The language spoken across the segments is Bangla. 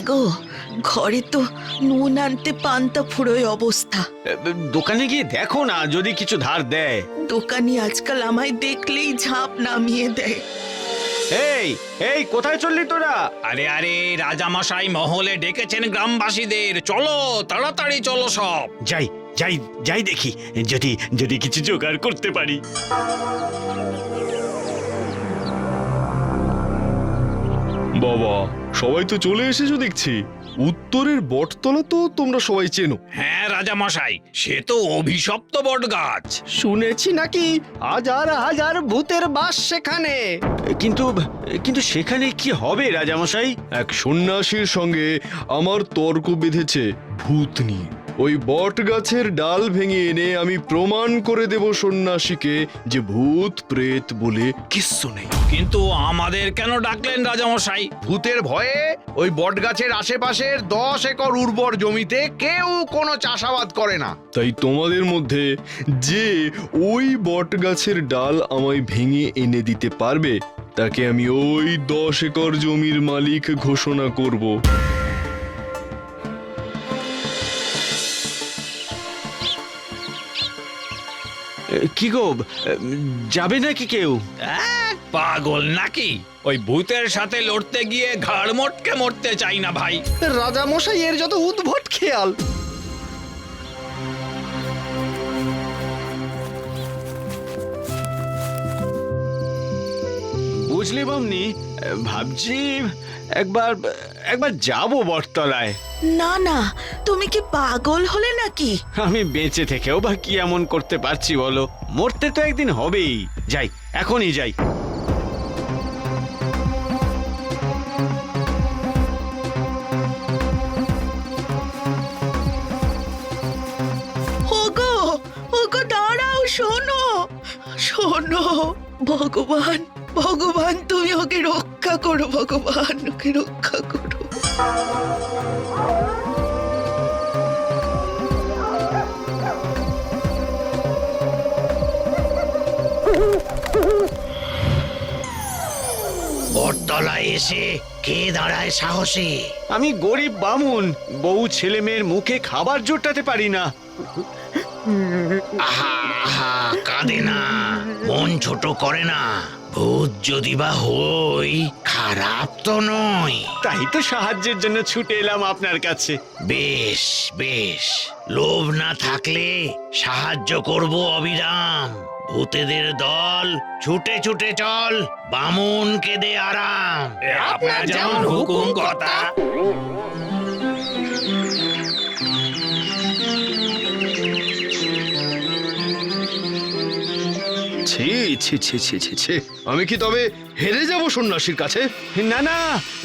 গো, ঘরে তো নুন আনতে পান্তা ফুরোয় অবস্থা। দোকানে গিয়ে দেখো না যদি কিছু ধার দেয়। দোকানি আজকাল আমায় দেখলেই ঝাঁপ নামিয়ে দেয়। এই এই কোথায় চললি তোরা? আরে আরে রাজামশাই মহলে ডেকেছেন গ্রামবাসীদের, চলো তাড়াতাড়ি চলো সব। যাই যাই যাই দেখি যদি যদি কিছু জোগাড় করতে পারি। বাবা, সবাই তো চলে এসেছো দেখছি। উত্তরের বটতলা তো তোমরা সবাই চেনো। হ্যাঁ রাজামশাই, সে তো অভিশপ্ত বট গাছ। শুনেছি নাকি হাজার হাজার ভূতের বাস সেখানে। কিন্তু কিন্তু সেখানে কি হবে রাজামশাই? এক সন্ন্যাসীর সঙ্গে আমার তর্ক বেঁধেছে ভূত নিয়ে। ওই বট গাছের ডাল ভেঙে এনে আমি প্রমাণ করে দেব সন্ন্যাসীকে যে ভূত প্রেত বলে কিচ্ছু নেই। কিন্তু আমাদের কেন ডাকলেন রাজামশাই? ভূতের ভয়ে ওই বট গাছের আশেপাশের 10 একর উর্বর জমিতে কেউ কোনো চাষাবাদ করে না। তাই তোমাদের মধ্যে যে ওই বট গাছের ডাল আমায় ভেঙে এনে দিতে পারবে তাকে আমি ওই 10 একর জমির মালিক ঘোষণা করব। কি গো, যাবে নাকি কেউ? পাগল নাকি? ওই ভূতের সাথে লড়তে গিয়ে ঘাড় মোটকে মরতে চাই না ভাই। রাজামশাই এর যত উদ্ভট খেয়াল। বুঝলি বামনি, ভাবছি একবার একবার যাবো বটতলায়। না না, তুমি কি পাগল হলে নাকি? আমি বেঁচে থেকেও বা কি এমন করতে পারছি বলো? মরতে তো একদিন হবেই। যাই, এখনই যাই। ওগো ওগো, দাঁড়াও, শোনো শোনো। ভগবান ভগবান, তুমি ওকে রক্ষা করো, ভগবান ওকে রক্ষা করো। বটতলায় এসে কে দাঁড়ায় সাহসী? আমি গরিব বামুন, বউ ছেলে মেয়ের মুখে খাবার জোটাতে পারি না। আহা আহা, কাঁদে না, মন ছোট করে না। ভূত যদি বা হই, খারাপ তো নয়। তাই তো সাহায্যের জন্য ছুটে এলাম আপনার কাছে। বেশ বেশ, লোভ না থাকলে সাহায্য করব অবিরাম। ভূতেদের দল, ছুটে ছুটে চল, বামুনকে দে আরাম। আপনার যেমন হুকুম কথা। ছি ছি ছি ছি ছি ছি, আমি কি তবে হেরে যাব সন্ন্যাসীর কাছে? না না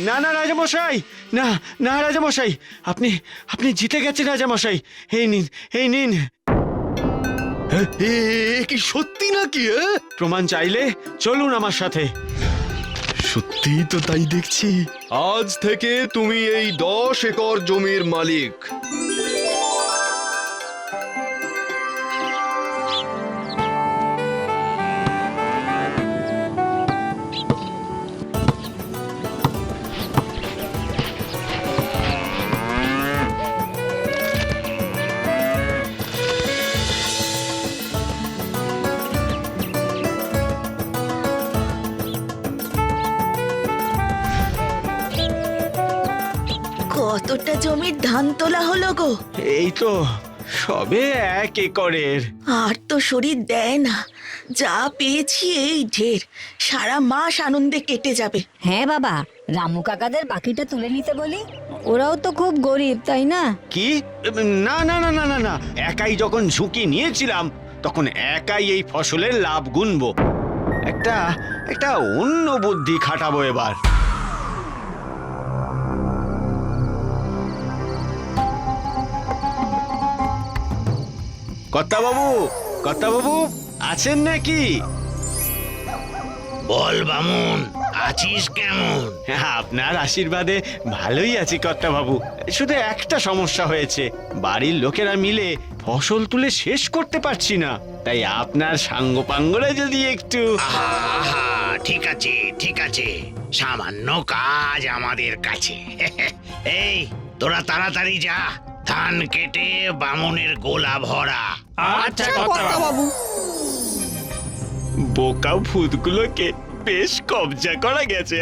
না না রাজামশাই, না না রাজামশাই, আপনি আপনি জিতে গেছেন রাজামশাই। এই নিন, এই নিন। এ কি সত্যি নাকি? প্রমাণ চাইলে চলুন আমার সাথে। সত্যি তো তাই দেখছি। আজ থেকে তুমি এই 10 একর জমির মালিক। কতটা জমির ধান তোলা হলো গো? এই তো সবে 1 একরের। আর তো শরীর দেয় না, যা পেয়েছি এই ঢের, সারা মাস আনন্দে কেটে যাবে। হ্যাঁ বাবা, রামু কাকাদের বাকিটা তুলে নিতে বলি, ওরাও তো খুব গরিব, তাই না? কি? না না না না না না, একাই যখন ঝুঁকি নিয়েছিলাম তখন একাই এই ফসলের লাভ গুনবো। একটা একটা অন্য বুদ্ধি খাটাবো এবার। কর্তাবাবু আছেন নাকি? বল বামুন, আছিস কেমন? আপনার আশীর্বাদে ভালোই আছি কর্তাবাবু। শুধু একটা সমস্যা হয়েছে, বাড়ির লোকেরা মিলে ফসল তুলে শেষ করতে পারছি না। তাই আপনার সাঙ্গ পাঙ্গরা যদি একটু। আহা ঠিক আছে ঠিক আছে, সামান্য কাজ আমাদের কাছে। এই তোরা তাড়াতাড়ি যা, ধান কেটে বামুনের গোলা ভরা। আচ্ছা কর্তাবাবু। বোকা ভূতগুলোকে বেশ কবজা করা গেছে।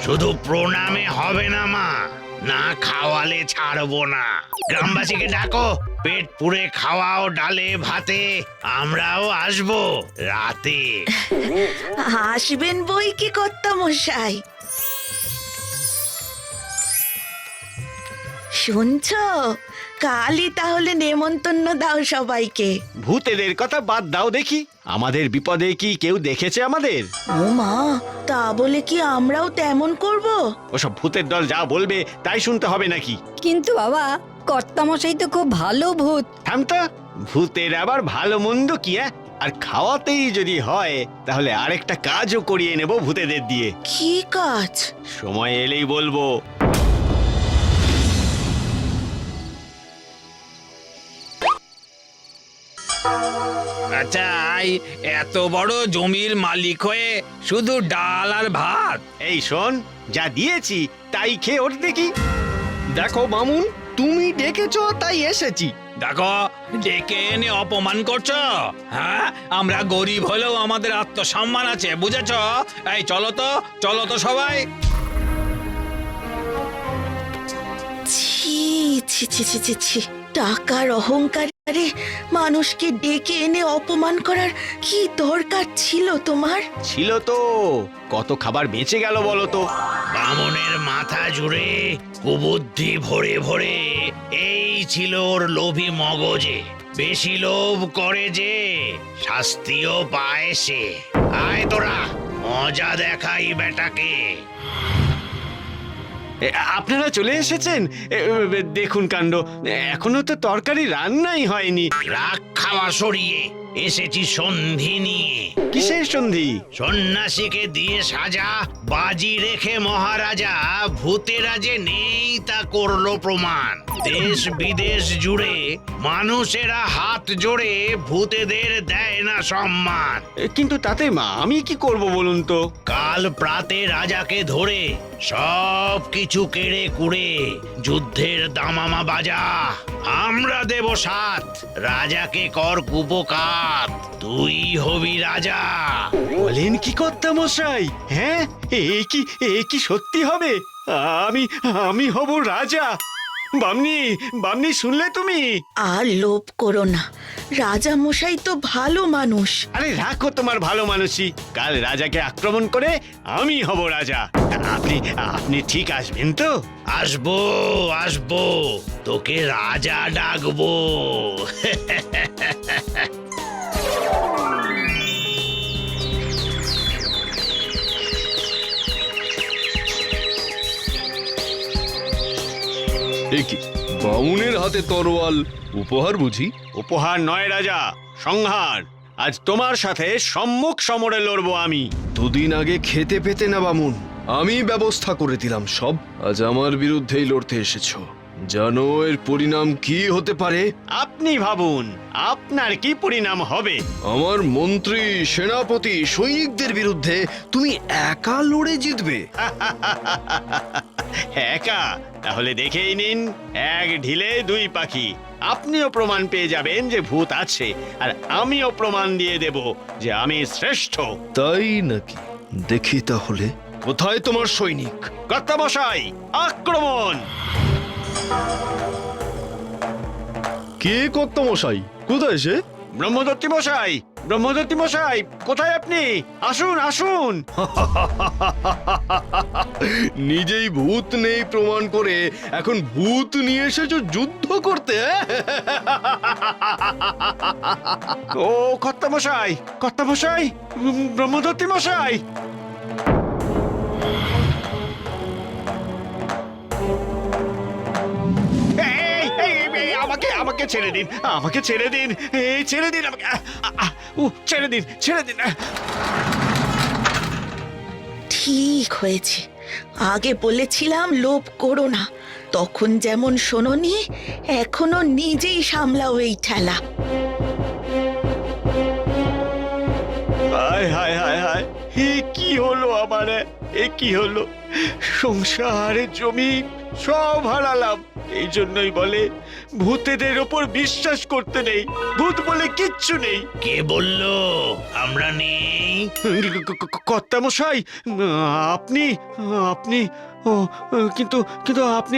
শুধু প্রণামে হবে না মা, না খাওয়ালে ছাড়বো না। গ্রামবাসীকে ডাকো, পেট পুড়ে খাওয়াও ডালে ভাতে, আমরাও আসবো রাতে। আসবেন বই কি কর্তা মশাই? শুনছো, কালই তাহলে নেমন্তন্ন দাও সবাইকে। ভূতেদের কথা বাদ দাও দেখি, আমাদের বিপদে কি কেউ দেখেছে আমাদের? ও মা, তা বলে কি আমরাও তেমন করব? ওসব ভূতের দল যা বলবে তাই শুনতে হবে নাকি? কিন্তু বাবা, কর্তামশাই তো খুব ভালো ভূত। থাম তো, ভূতের আবার ভালো মন্দ কি? আর খাওয়াতেই যদি হয় তাহলে আরেকটা কাজও করিয়ে নেব ভূতেদের দিয়ে। কি কাজ? সময় এলেই বলবো। আচ্ছা, এত বড় জমির মালিক হয়ে শুধু ডাল আর ভাত? এই শোন, যা দিয়েছি তাই খেয়ে ওঠ দেখি। দেখো বামুন, তুমি ডেকেছো তাই এসেছি। দেখো, ডেকে এনে অপমান করছো। হ্যাঁ, আমরা গরিব হলেও আমাদের আত্মসম্মান আছে, বুঝেছো? এই চলো তো সবাই। ছি ছি ছি ছি ছি ছি, টাকার অহংকারে মানুষকে ডেকে এনে অপমান করার কি দরকার ছিল তোমার? ছিল তো, কত খাবার বেঁচে গেল বলো তো। বামনের মাথা জুড়ে কুবুদ্ধি ভরে ভরে এই ছিল ওর লোভী মগজে। বেশি লোভ করে যে শাস্তিও পায় সে। আয় তোরা, মজা দেখাই বেটাকে। আপনারা চলে এসেছেন? দেখুন কাণ্ড, এখনো তো তরকারি রান্নাই হয়নি। রাগ খাওয়া সরিয়ে এসেছি সন্ধি নিয়ে। কিসের সন্ধি? সন্ন্যাসীকে দিয়ে সাজা, বাজি রেখে মহারাজা ভূতেরা যে নেই তা করলো প্রমাণ। দেশ বিদেশ জুড়ে মানুষেরা হাত জোড়ে ভূতেদের দেয় না সম্মান। কিন্তু তাতে আমি কি করব বলুন তো? কাল প্রাতে রাজাকে ধরে সব কিছু কেড়ে কুড়ে যুদ্ধের দামামা বাজা। আমরা দেব সাথ, রাজাকে কর কুপকাত, তুই হবি রাজা। বলেন কি কর্তা মশাই? হ্যাঁ, এ কি সত্যি হবে? আমি হব রাজা? বামনি শুনলে তুমি? আর লোভ করো না, রাজা মশাই তো ভালো মানুষ। আরে রাখো তোমার ভালো মানুষই, কাল রাজাকে আক্রমণ করে আমি হব রাজা। আপনি ঠিক আসবেন তো? আসবো আসবো, তোকে রাজা ডাকবো। এ কি, বামুনের হাতে তরোয়াল, উপহার বুঝি? উপহার নয় রাজা, সংহার। আজ তোমার সাথে সম্মুখ সমরে লড়বো আমি। দুদিন আগে খেতে পেতে না বামুন, আমি ব্যবস্থা করে দিলাম সব। আজ আমার বিরুদ্ধেই লড়তে এসেছো, জানো এর পরিণাম কি হতে পারে? আপনি ভাবুন, আপনার কি পরিণাম হবে? আমার মন্ত্রী, সেনাপতি, সৈনিকদের বিরুদ্ধে তুমি একা লড়ে জিতবে? একা? তাহলে দেখেই নিন, এক ঢিলে দুই পাখি। আপনিও প্রমাণ পেয়ে যাবেন যে ভূত আছে, আর আমিও প্রমাণ দিয়ে দেব যে আমি শ্রেষ্ঠ। তাই নাকি? দেখি তাহলে, কোথায় তোমার সৈনিক? কর্তামশাই, আক্রমণ! কে কর্তামশাই? কোথায় সে? ব্রহ্মদত্তি মশাই, ব্রহ্মদত্তি মশাই, কোথায় আপনি? আসুন আসুন। নিজেই ভূত নেই প্রমাণ করে এখন ভূত নিয়ে এসেছো যুদ্ধ করতে? ও কর্তামশাই, কর্তামশাই, ব্রহ্মদত্তি মশাই। আমাকে আমাকে ছেড়ে দিন, আমাকে ছেড়ে দিন, এই ছেড়ে দিন আমাকে, ছেড়ে দিন, ছেড়ে দিন। ঠিক হয়েছে, আগে বলেছিলাম লোভ করো না, তখন যেমন শোনোনি, এখনো নিজেই সামলাও এই ঠেলা। হায় হায় হায় হায়, এ কি হলো আমার, এ কি হলো? সংসারে জমি সব হারালাম। এই জন্যই বলে ভূতেদের ওপর বিশ্বাস করতে নেই, ভূত বলে কিচ্ছু নেই। কে বললো আমরা নেই? কর্তামশাই, আপনি আপনি ও, কিন্তু কিন্তু আপনি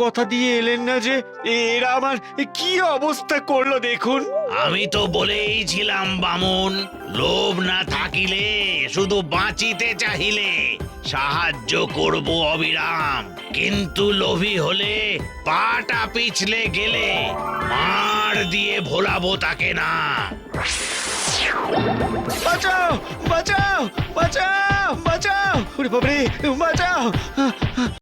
কথা দিয়ে এলেন না যে এরা আমার কি অবস্থা করলো দেখুন। আমি তো বলেইছিলাম বামুন, লোভ না থাকিলে শুধু বাঁচিতে চাহিলে সাহায্য করব অবিরাম, কিন্তু লোভী হলে পাটা পিছলে গেলে মার দিয়ে ভোলাবো তাকে না। বাঁচাও বাঁচাও বাঁচাও বাঁচাও, ওরে বাবারে, বাঁচাও।